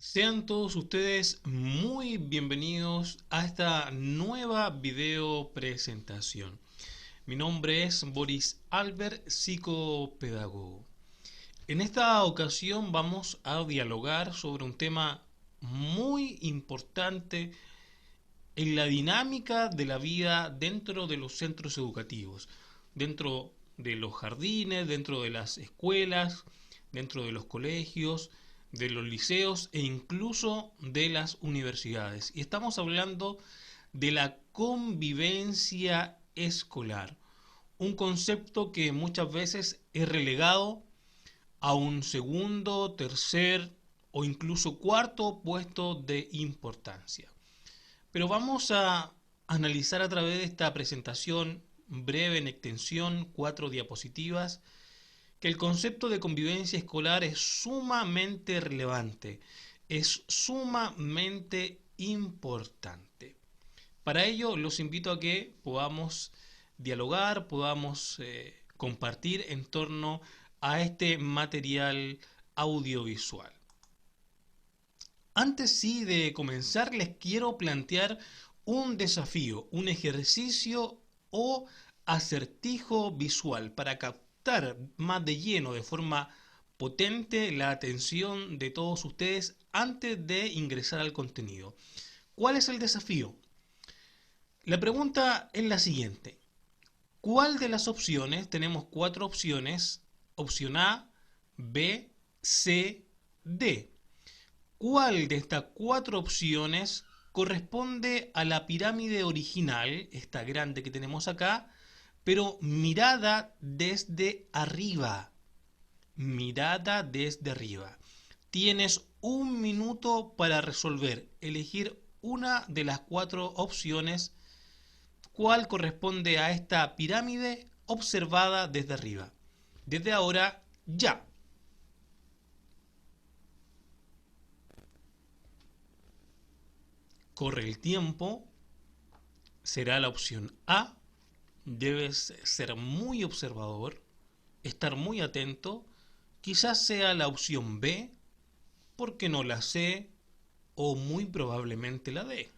Sean todos ustedes muy bienvenidos a esta nueva video presentación. Mi nombre es Boris Albert, psicopedagogo. En esta ocasión vamos a dialogar sobre un tema muy importante en la dinámica de la vida dentro de los centros educativos, dentro de los jardines, dentro de las escuelas, dentro de los colegios, de los liceos e incluso de las universidades. Y estamos hablando de la convivencia escolar, un concepto que muchas veces es relegado a un segundo, tercer o incluso cuarto puesto de importancia. Pero vamos a analizar a través de esta presentación breve en extensión, 4 diapositivas, que el concepto de convivencia escolar es sumamente relevante, es sumamente importante. Para ello los invito a que podamos dialogar, podamos compartir en torno a este material audiovisual. Antes sí de comenzar les quiero plantear un desafío, un ejercicio o acertijo visual para captar más de lleno, de forma potente, la atención de todos ustedes antes de ingresar al contenido. ¿Cuál es el desafío? La pregunta es la siguiente. ¿Cuál de las opciones? Tenemos 4 opciones. Opción A, B, C, D. ¿Cuál de estas 4 opciones corresponde a la pirámide original, esta grande que tenemos acá, pero mirada desde arriba? Mirada desde arriba. Tienes 1 minuto para resolver, elegir una de las 4 opciones, cuál corresponde a esta pirámide observada desde arriba. Desde ahora, ya. Corre el tiempo, será la opción A. Debes ser muy observador, estar muy atento. Quizás sea la opción B, porque no la C, o muy probablemente la D.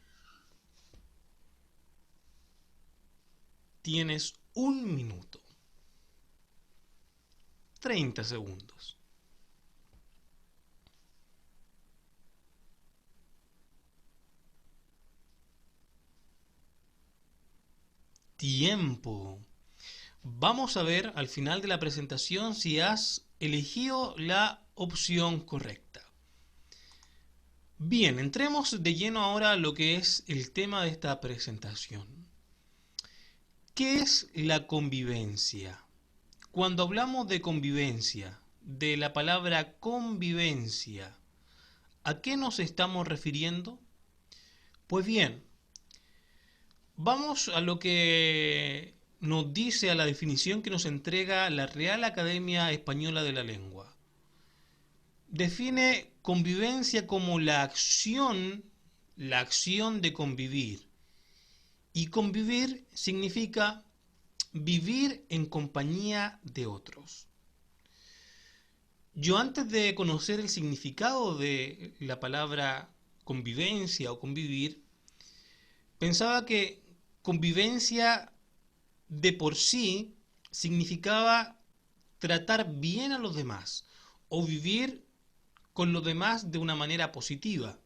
Tienes 1 minuto, 30 segundos. Tiempo. Vamos a ver al final de la presentación si has elegido la opción correcta. Bien, entremos de lleno ahora a lo que es el tema de esta presentación. ¿Qué es la convivencia? Cuando hablamos de convivencia, de la palabra convivencia, ¿a qué nos estamos refiriendo? Pues bien, vamos a lo que nos dice, a la definición que nos entrega la Real Academia Española de la Lengua. Define convivencia como la acción de convivir. Y convivir significa vivir en compañía de otros. Yo antes de conocer el significado de la palabra convivencia o convivir, pensaba que convivencia de por sí significaba tratar bien a los demás o vivir con los demás de una manera positiva,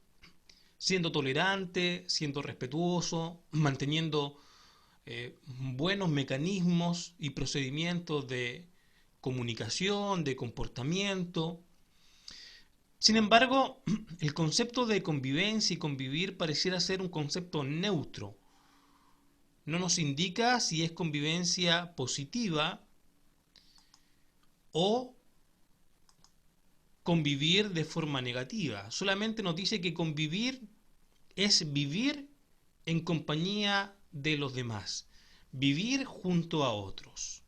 siendo tolerante, siendo respetuoso, manteniendo buenos mecanismos y procedimientos de comunicación, de comportamiento. Sin embargo, el concepto de convivencia y convivir pareciera ser un concepto neutro. No nos indica si es convivencia positiva o convivir de forma negativa. Solamente nos dice que convivir es vivir en compañía de los demás, vivir junto a otros.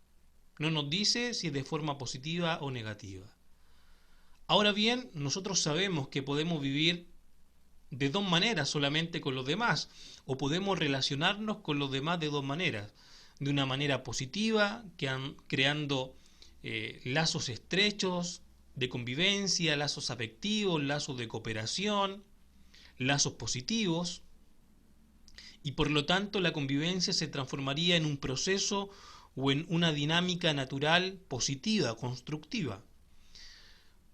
No nos dice si es de forma positiva o negativa. Ahora bien, nosotros sabemos que podemos vivir de 2 maneras solamente con los demás, o podemos relacionarnos con los demás de 2 maneras. De una manera positiva, creando lazos estrechos, de convivencia, lazos afectivos, lazos de cooperación, lazos positivos, y por lo tanto la convivencia se transformaría en un proceso o en una dinámica natural positiva, constructiva.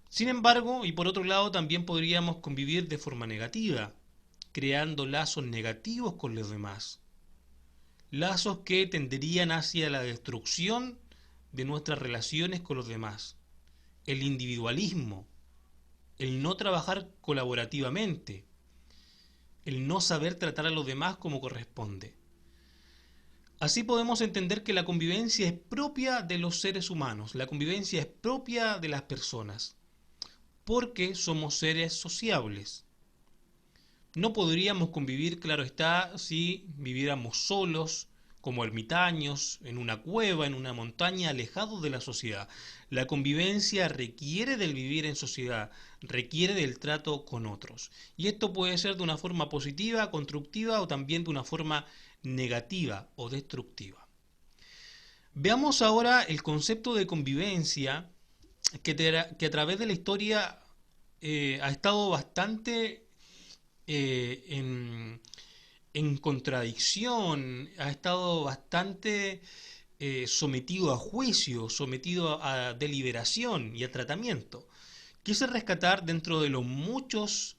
Sin embargo, y por otro lado, también podríamos convivir de forma negativa, creando lazos negativos con los demás, lazos que tenderían hacia la destrucción de nuestras relaciones con los demás, el individualismo, el no trabajar colaborativamente, el no saber tratar a los demás como corresponde. Así podemos entender que la convivencia es propia de los seres humanos, la convivencia es propia de las personas, porque somos seres sociables. No podríamos convivir, claro está, si viviéramos solos, como ermitaños, en una cueva, en una montaña, alejados de la sociedad. La convivencia requiere del vivir en sociedad, requiere del trato con otros. Y esto puede ser de una forma positiva, constructiva o también de una forma negativa o destructiva. Veamos ahora el concepto de convivencia que a través de la historia ha estado bastante en contradicción, ha estado bastante sometido a juicio, sometido a deliberación y a tratamiento. Quise rescatar dentro de los muchos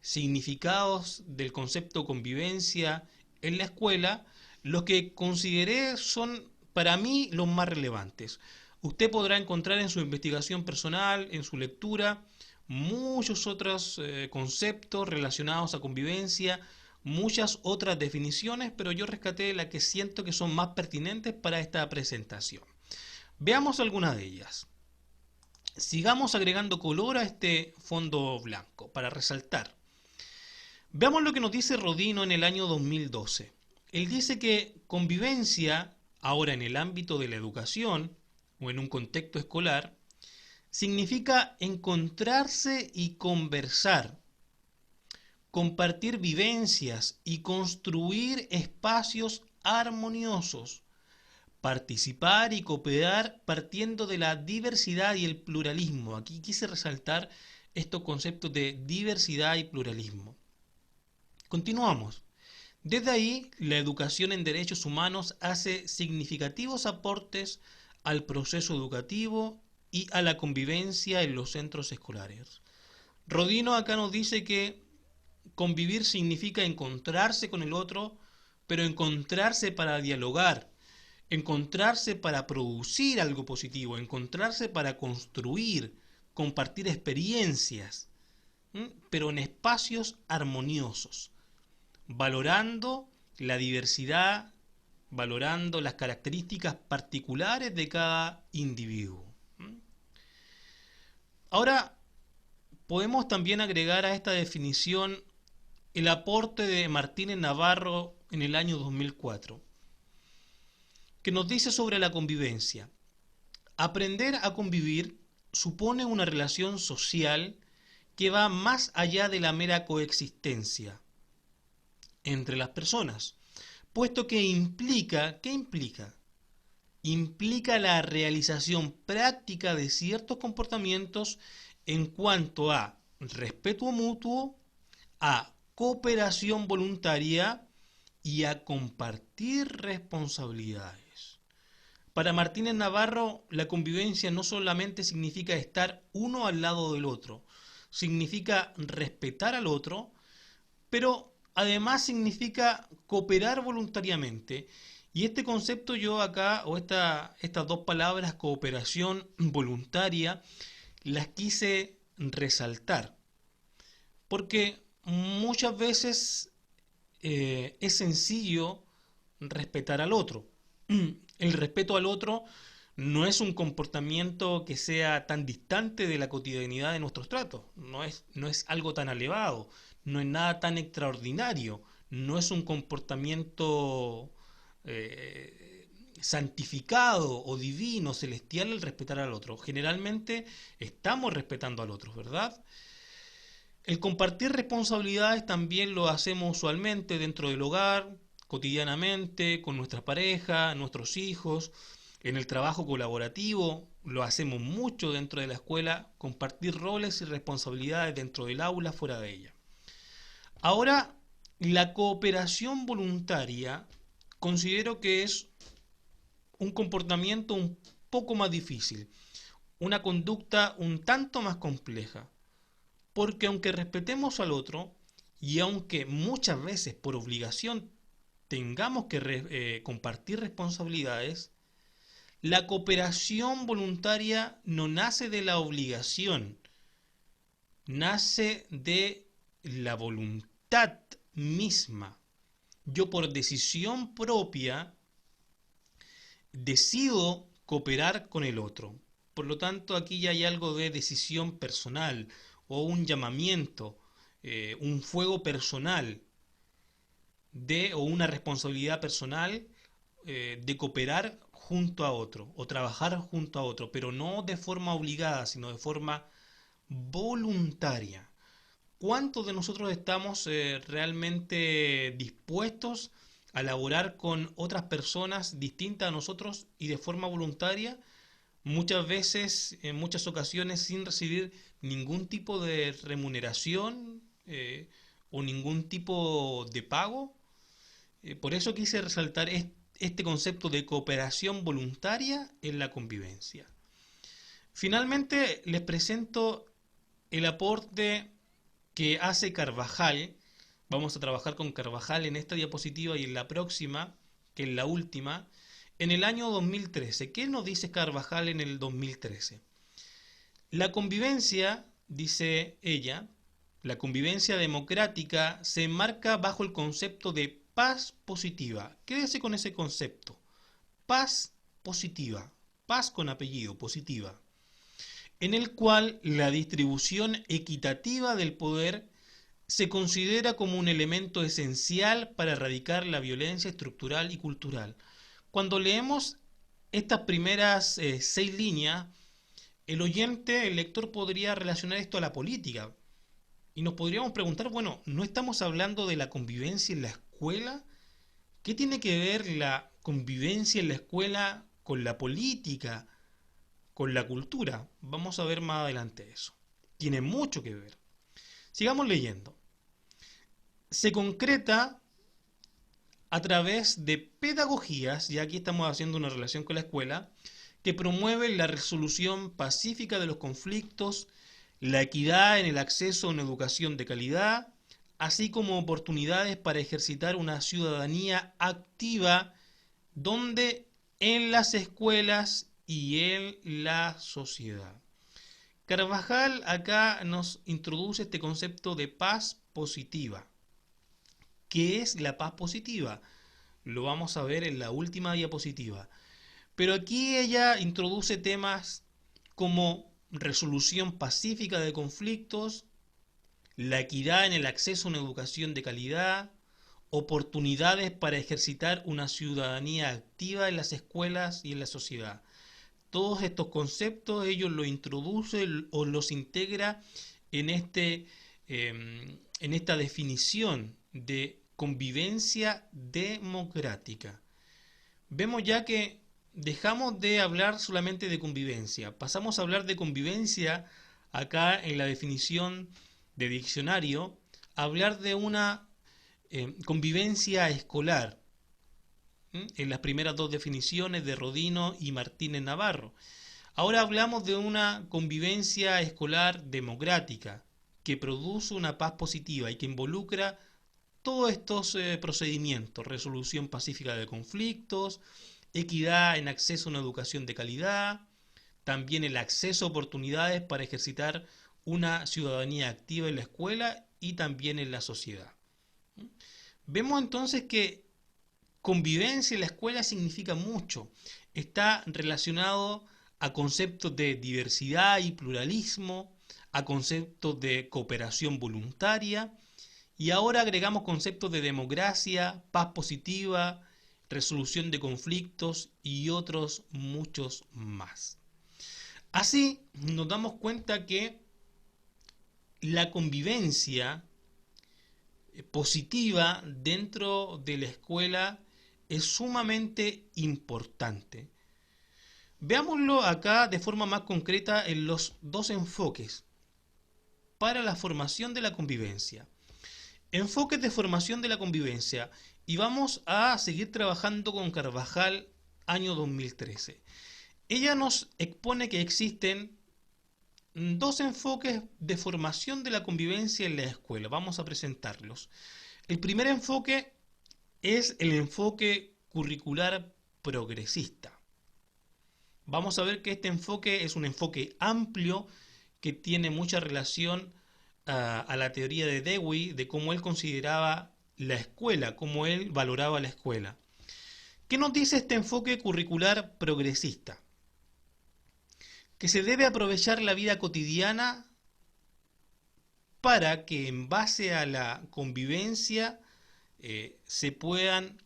significados del concepto convivencia en la escuela, los que consideré son para mí los más relevantes. Usted podrá encontrar en su investigación personal, en su lectura, muchos otros conceptos relacionados a convivencia, muchas otras definiciones, pero yo rescaté las que siento que son más pertinentes para esta presentación. Veamos algunas de ellas. Sigamos agregando color a este fondo blanco para resaltar. Veamos lo que nos dice Rodino en el año 2012. Él dice que convivencia, ahora en el ámbito de la educación o en un contexto escolar, significa encontrarse y conversar, compartir vivencias y construir espacios armoniosos, participar y cooperar partiendo de la diversidad y el pluralismo. Aquí quise resaltar estos conceptos de diversidad y pluralismo. Continuamos. Desde ahí, la educación en derechos humanos hace significativos aportes al proceso educativo y a la convivencia en los centros escolares. Rodino acá nos dice que convivir significa encontrarse con el otro, pero encontrarse para dialogar, encontrarse para producir algo positivo, encontrarse para construir, compartir experiencias, pero en espacios armoniosos, valorando la diversidad, valorando las características particulares de cada individuo. Ahora, podemos también agregar a esta definición el aporte de Martínez Navarro en el año 2004, que nos dice sobre la convivencia. Aprender a convivir supone una relación social que va más allá de la mera coexistencia entre las personas, puesto que implica, ¿qué implica? Implica la realización práctica de ciertos comportamientos en cuanto a respeto mutuo, a cooperación voluntaria y a compartir responsabilidades. Para Martínez Navarro, la convivencia no solamente significa estar uno al lado del otro, significa respetar al otro, pero además significa cooperar voluntariamente. Y este concepto yo acá, o estas dos palabras, cooperación voluntaria, las quise resaltar. Porque muchas veces es sencillo respetar al otro. El respeto al otro no es un comportamiento que sea tan distante de la cotidianidad de nuestros tratos, no es algo tan elevado, no es nada tan extraordinario, no es un comportamiento santificado o divino, celestial el respetar al otro. Generalmente estamos respetando al otro, ¿verdad? El compartir responsabilidades también lo hacemos usualmente dentro del hogar, cotidianamente, con nuestra pareja, nuestros hijos, en el trabajo colaborativo, lo hacemos mucho dentro de la escuela, compartir roles y responsabilidades dentro del aula, fuera de ella. Ahora, la cooperación voluntaria considero que es un comportamiento un poco más difícil, una conducta un tanto más compleja, porque aunque respetemos al otro y aunque muchas veces por obligación tengamos que compartir responsabilidades, la cooperación voluntaria no nace de la obligación, nace de la voluntad misma. Yo por decisión propia decido cooperar con el otro. Por lo tanto, aquí ya hay algo de decisión personal o un llamamiento, un fuego personal o una responsabilidad personal de cooperar junto a otro o trabajar junto a otro, pero no de forma obligada, sino de forma voluntaria. ¿Cuántos de nosotros estamos realmente dispuestos a laborar con otras personas distintas a nosotros y de forma voluntaria? Muchas veces, en muchas ocasiones, sin recibir ningún tipo de remuneración o ningún tipo de pago. Por eso quise resaltar este concepto de cooperación voluntaria en la convivencia. Finalmente, les presento el aporte que hace Carvajal. Vamos a trabajar con Carvajal en esta diapositiva y en la próxima, que es la última, en el año 2013. ¿Qué nos dice Carvajal en el 2013? La convivencia, dice ella, la convivencia democrática se enmarca bajo el concepto de paz positiva. Quédese con ese concepto. Paz positiva. Paz con apellido, positiva. En el cual la distribución equitativa del poder se considera como un elemento esencial para erradicar la violencia estructural y cultural. Cuando leemos estas primeras 6 líneas, el oyente, el lector podría relacionar esto a la política. Y nos podríamos preguntar, bueno, ¿no estamos hablando de la convivencia en la escuela? ¿Qué tiene que ver la convivencia en la escuela con la política, con la cultura? Vamos a ver más adelante eso. Tiene mucho que ver. Sigamos leyendo. Se concreta a través de pedagogías, y aquí estamos haciendo una relación con la escuela, que promueven la resolución pacífica de los conflictos, la equidad en el acceso a una educación de calidad, así como oportunidades para ejercitar una ciudadanía activa donde en las escuelas y en la sociedad. Carvajal acá nos introduce este concepto de paz positiva. ¿Qué es la paz positiva? Lo vamos a ver en la última diapositiva. Pero aquí ella introduce temas como resolución pacífica de conflictos, la equidad en el acceso a una educación de calidad, oportunidades para ejercitar una ciudadanía activa en las escuelas y en la sociedad. Todos estos conceptos ellos los introducen o los integra en, en esta definición de convivencia democrática. Vemos ya que dejamos de hablar solamente de convivencia, pasamos a hablar de convivencia acá en la definición de diccionario, a hablar de una convivencia escolar, en las primeras dos definiciones de Rodino y Martínez Navarro. Ahora hablamos de una convivencia escolar democrática que produce una paz positiva y que involucra todos estos procedimientos: resolución pacífica de conflictos, equidad en acceso a una educación de calidad, también el acceso a oportunidades para ejercitar una ciudadanía activa en la escuela y también en la sociedad. Vemos entonces que convivencia en la escuela significa mucho. Está relacionado a conceptos de diversidad y pluralismo, a conceptos de cooperación voluntaria, y ahora agregamos conceptos de democracia, paz positiva, resolución de conflictos y otros muchos más. Así nos damos cuenta que la convivencia positiva dentro de la escuela es sumamente importante. Veámoslo acá de forma más concreta en los dos enfoques para la formación de la convivencia. Enfoques de formación de la convivencia. Y vamos a seguir trabajando con Carvajal, año 2013. Ella nos expone que existen dos enfoques de formación de la convivencia en la escuela. Vamos a presentarlos. El primer enfoque es el enfoque curricular progresista. Vamos a ver que este enfoque es un enfoque amplio que tiene mucha relación a la teoría de Dewey, de cómo él consideraba la escuela, cómo él valoraba la escuela. ¿Qué nos dice este enfoque curricular progresista? Que se debe aprovechar la vida cotidiana para que en base a la convivencia se puedan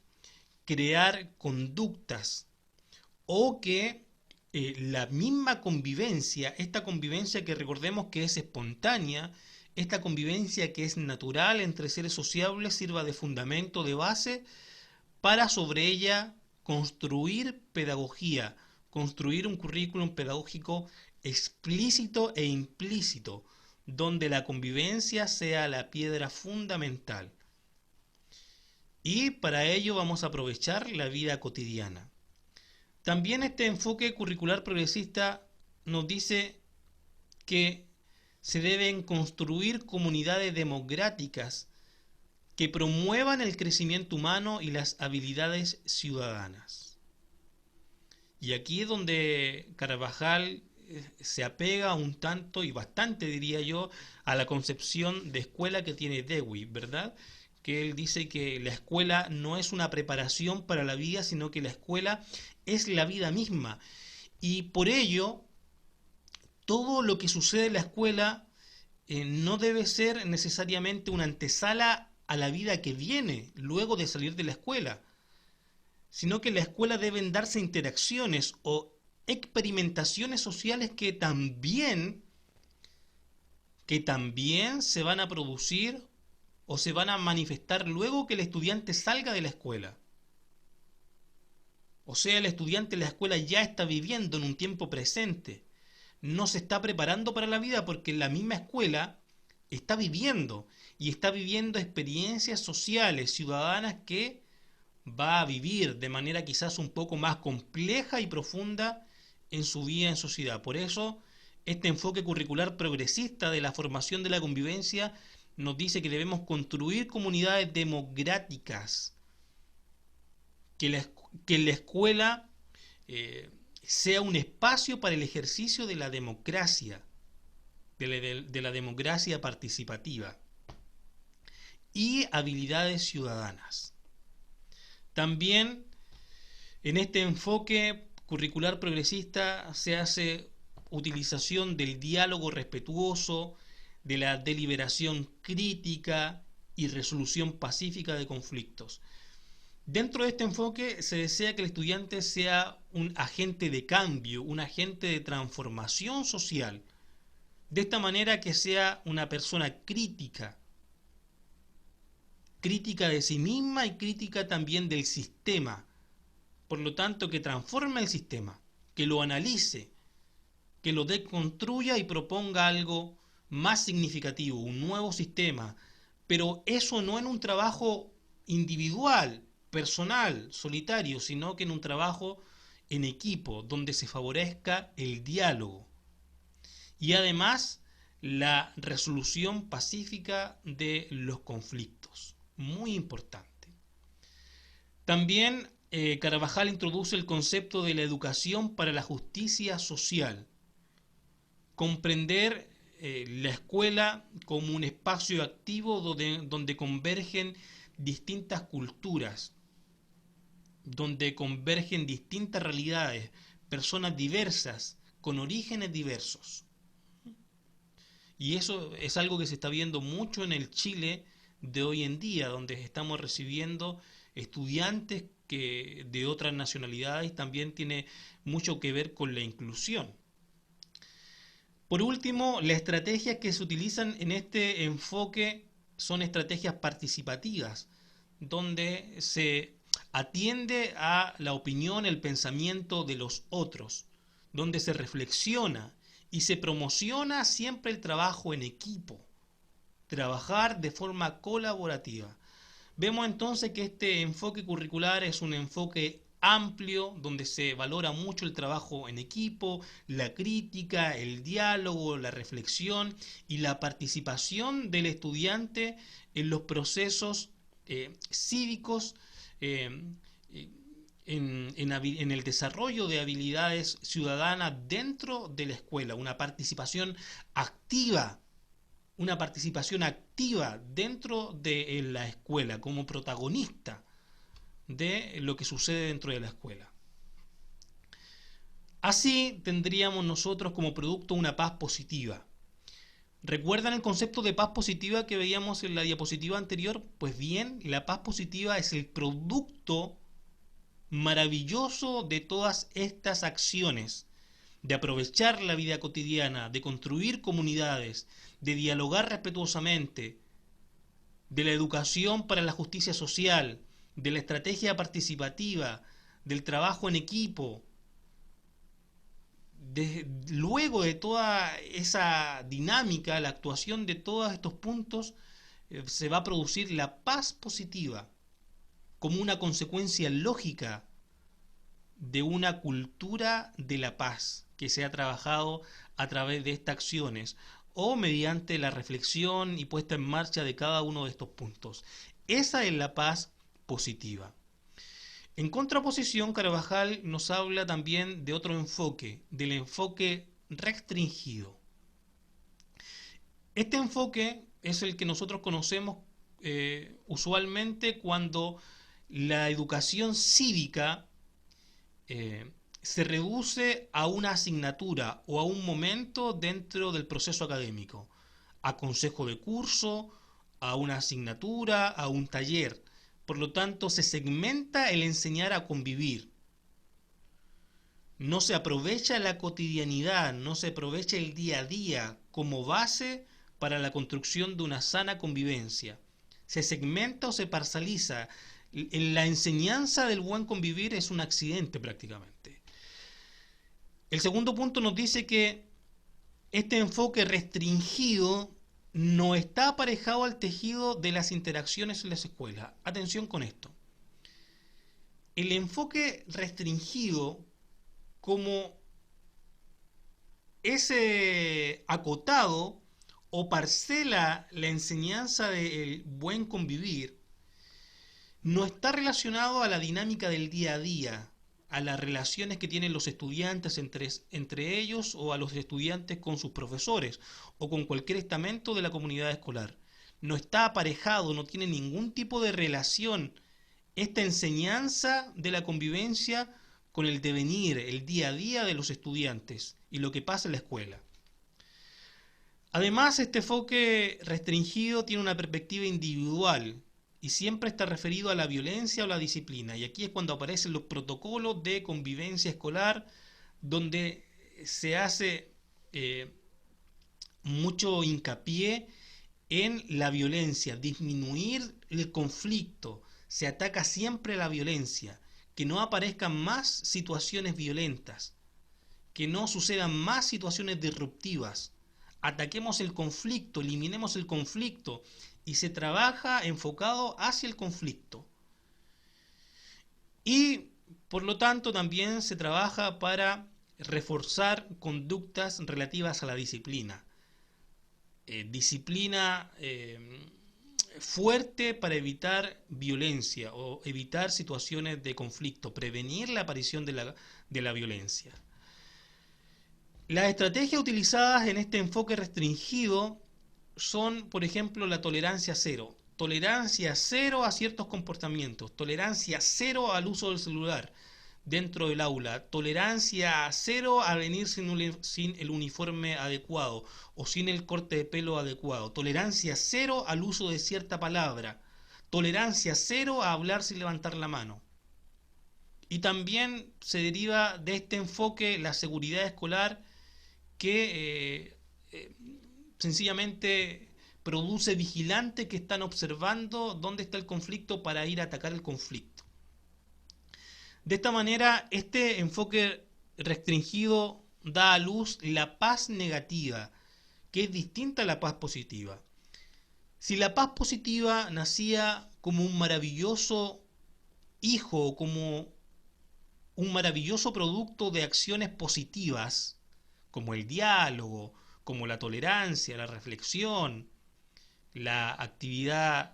crear conductas o que la misma convivencia, esta convivencia que recordemos que es espontánea, esta convivencia que es natural entre seres sociables sirva de fundamento, de base, para sobre ella construir pedagogía, construir un currículum pedagógico explícito e implícito, donde la convivencia sea la piedra fundamental. Y para ello vamos a aprovechar la vida cotidiana. También este enfoque curricular progresista nos dice que se deben construir comunidades democráticas que promuevan el crecimiento humano y las habilidades ciudadanas. Y aquí es donde Carvajal se apega un tanto y bastante, diría yo, a la concepción de escuela que tiene Dewey, ¿verdad? Que él dice que la escuela no es una preparación para la vida, sino que la escuela es la vida misma. Y por ello, todo lo que sucede en la escuela no debe ser necesariamente una antesala a la vida que viene luego de salir de la escuela, sino que en la escuela deben darse interacciones o experimentaciones sociales que también se van a producir o se van a manifestar luego que el estudiante salga de la escuela. O sea, el estudiante en la escuela ya está viviendo en un tiempo presente. No se está preparando para la vida porque en la misma escuela está viviendo y está viviendo experiencias sociales, ciudadanas que va a vivir de manera quizás un poco más compleja y profunda en su vida en sociedad. Por eso, este enfoque curricular progresista de la formación de la convivencia nos dice que debemos construir comunidades democráticas, que la escuela sea un espacio para el ejercicio de la democracia, de la democracia participativa y habilidades ciudadanas. También en este enfoque curricular progresista se hace utilización del diálogo respetuoso, de la deliberación crítica y resolución pacífica de conflictos. Dentro de este enfoque se desea que el estudiante sea un agente de cambio, un agente de transformación social. De esta manera que sea una persona crítica, crítica de sí misma y crítica también del sistema. Por lo tanto, que transforme el sistema, que lo analice, que lo deconstruya y proponga algo más significativo, un nuevo sistema. Pero eso no en un trabajo individual, personal, solitario, sino que en un trabajo en equipo, donde se favorezca el diálogo. Y además, la resolución pacífica de los conflictos. Muy importante. También Carvajal introduce el concepto de la educación para la justicia social. Comprender la escuela como un espacio activo donde convergen distintas culturas, donde convergen distintas realidades, personas diversas, con orígenes diversos. Y eso es algo que se está viendo mucho en el Chile de hoy en día, donde estamos recibiendo estudiantes que de otras nacionalidades, también tiene mucho que ver con la inclusión. Por último, las estrategias que se utilizan en este enfoque son estrategias participativas, donde se atiende a la opinión, el pensamiento de los otros. donde se reflexiona y se promociona siempre el trabajo en equipo, trabajar de forma colaborativa. Vemos entonces que este enfoque curricular es un enfoque amplio, donde se valora mucho el trabajo en equipo, la crítica, el diálogo, la reflexión y la participación del estudiante en los procesos cívicos, eh, en el desarrollo de habilidades ciudadanas dentro de la escuela, una participación activa dentro de la escuela, como protagonista de lo que sucede dentro de la escuela. Así tendríamos nosotros como producto una paz positiva. ¿Recuerdan el concepto de paz positiva que veíamos en la diapositiva anterior? Pues bien, la paz positiva es el producto maravilloso de todas estas acciones, de aprovechar la vida cotidiana, de construir comunidades, de dialogar respetuosamente, de la educación para la justicia social, de la estrategia participativa, del trabajo en equipo. Luego de toda esa dinámica, la actuación de todos estos puntos, se va a producir la paz positiva como una consecuencia lógica de una cultura de la paz que se ha trabajado a través de estas acciones o mediante la reflexión y puesta en marcha de cada uno de estos puntos. Esa es la paz positiva. En contraposición, Carvajal nos habla también de otro enfoque, del enfoque restringido. Este enfoque es el que nosotros conocemos usualmente cuando la educación cívica se reduce a una asignatura o a un momento dentro del proceso académico, a consejo de curso, a una asignatura, a un taller. Por lo tanto, se segmenta el enseñar a convivir. No se aprovecha la cotidianidad, no se aprovecha el día a día como base para la construcción de una sana convivencia. Se segmenta o se parcializa. La enseñanza del buen convivir es un accidente prácticamente. El segundo punto nos dice que este enfoque restringido no está aparejado al tejido de las interacciones en las escuelas. Atención con esto. El enfoque restringido, como ese acotado o parcela la enseñanza del buen convivir, no está relacionado a la dinámica del día a día, a las relaciones que tienen los estudiantes entre ellos o a los estudiantes con sus profesores o con cualquier estamento de la comunidad escolar. No está aparejado, no tiene ningún tipo de relación esta enseñanza de la convivencia con el devenir, el día a día de los estudiantes y lo que pasa en la escuela. Además, este enfoque restringido tiene una perspectiva individual y siempre está referido a la violencia o la disciplina. Y aquí es cuando aparecen los protocolos de convivencia escolar, donde se hace mucho hincapié en la violencia, disminuir el conflicto. Se ataca siempre la violencia, que no aparezcan más situaciones violentas, que no sucedan más situaciones disruptivas. Ataquemos el conflicto, eliminemos el conflicto y se trabaja enfocado hacia el conflicto. Y por lo tanto también se trabaja para reforzar conductas relativas a la disciplina. Disciplina fuerte para evitar violencia o evitar situaciones de conflicto, prevenir la aparición de la violencia. Las estrategias utilizadas en este enfoque restringido son, por ejemplo, la tolerancia cero. Tolerancia cero a ciertos comportamientos. Tolerancia cero al uso del celular dentro del aula. Tolerancia cero a venir sin el uniforme adecuado o sin el corte de pelo adecuado. Tolerancia cero al uso de cierta palabra. Tolerancia cero a hablar sin levantar la mano. Y también se deriva de este enfoque la seguridad escolar, que sencillamente produce vigilantes que están observando dónde está el conflicto para ir a atacar el conflicto. De esta manera, este enfoque restringido da a luz la paz negativa, que es distinta a la paz positiva. Si la paz positiva nacía como un maravilloso hijo, como un maravilloso producto de acciones positivas, como el diálogo, como la tolerancia, la reflexión, la actividad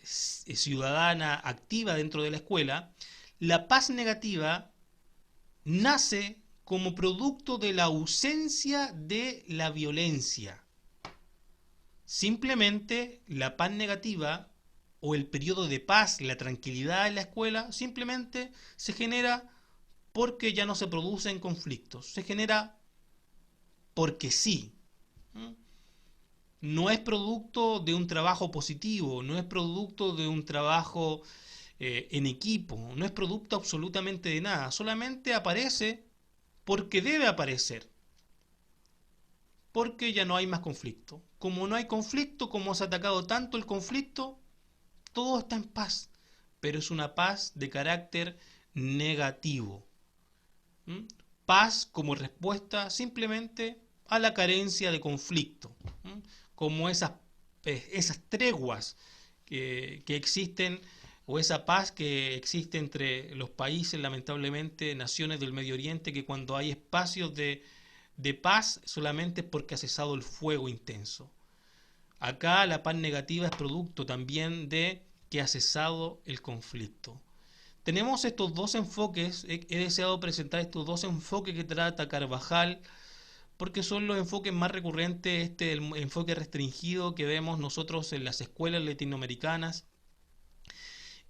ciudadana activa dentro de la escuela, la paz negativa nace como producto de la ausencia de la violencia. Simplemente la paz negativa o el periodo de paz, la tranquilidad en la escuela, simplemente se genera porque ya no se producen conflictos. Se genera porque sí. No es producto de un trabajo positivo, no es producto de un trabajo en equipo, no es producto absolutamente de nada. Solamente aparece porque debe aparecer. Porque ya no hay más conflicto. Como no hay conflicto, como se ha atacado tanto el conflicto, todo está en paz. Pero es una paz de carácter negativo. ¿Mm? Paz como respuesta simplemente a la carencia de conflicto. ¿Mm? Como esas treguas que existen, o esa paz que existe entre los países, lamentablemente, naciones del Medio Oriente, que cuando hay espacios de paz solamente es porque ha cesado el fuego intenso. Acá la paz negativa es producto también de que ha cesado el conflicto. Tenemos estos dos enfoques, he deseado presentar estos dos enfoques que trata Carvajal, porque son los enfoques más recurrentes, el enfoque restringido que vemos nosotros en las escuelas latinoamericanas,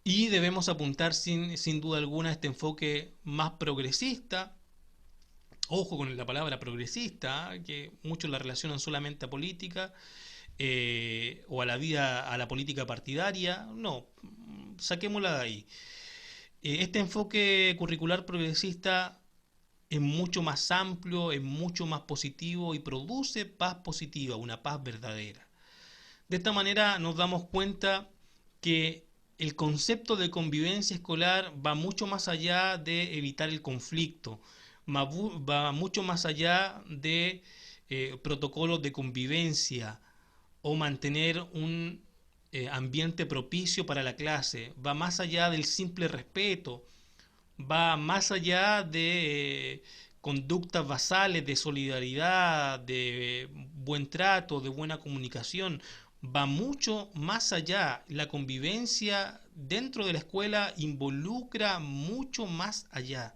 y debemos apuntar sin duda alguna a este enfoque más progresista. Ojo con la palabra progresista, que muchos la relacionan solamente a política, o a la vida, a la política partidaria. No, saquémosla de ahí. Este enfoque curricular progresista es mucho más amplio, es mucho más positivo y produce paz positiva, una paz verdadera. De esta manera nos damos cuenta que el concepto de convivencia escolar va mucho más allá de evitar el conflicto, va mucho más allá de protocolos de convivencia o mantener un ambiente propicio para la clase, va más allá del simple respeto, va más allá de conductas basales de solidaridad, de buen trato, de buena comunicación, va mucho más allá. La convivencia dentro de la escuela involucra mucho más allá.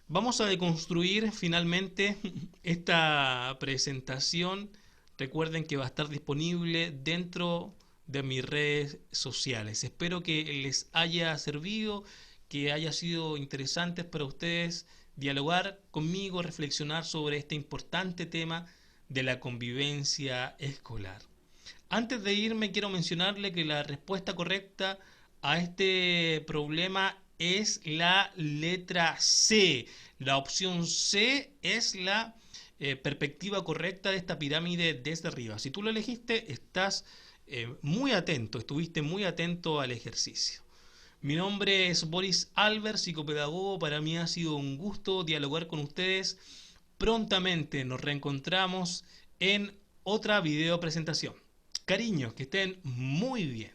Vamos a deconstruir finalmente esta presentación. Recuerden que va a estar disponible dentro de mis redes sociales. Espero que les haya servido, que haya sido interesante para ustedes dialogar conmigo, reflexionar sobre este importante tema de la convivencia escolar. Antes de irme, quiero mencionarle que la respuesta correcta a este problema es la letra C. La opción C es la perspectiva correcta de esta pirámide desde arriba. Si tú lo elegiste, estás muy atento, estuviste muy atento al ejercicio. Mi nombre es Boris Albert, psicopedagogo. Para mí ha sido un gusto dialogar con ustedes. Prontamente nos reencontramos en otra video presentación. Cariños, que estén muy bien.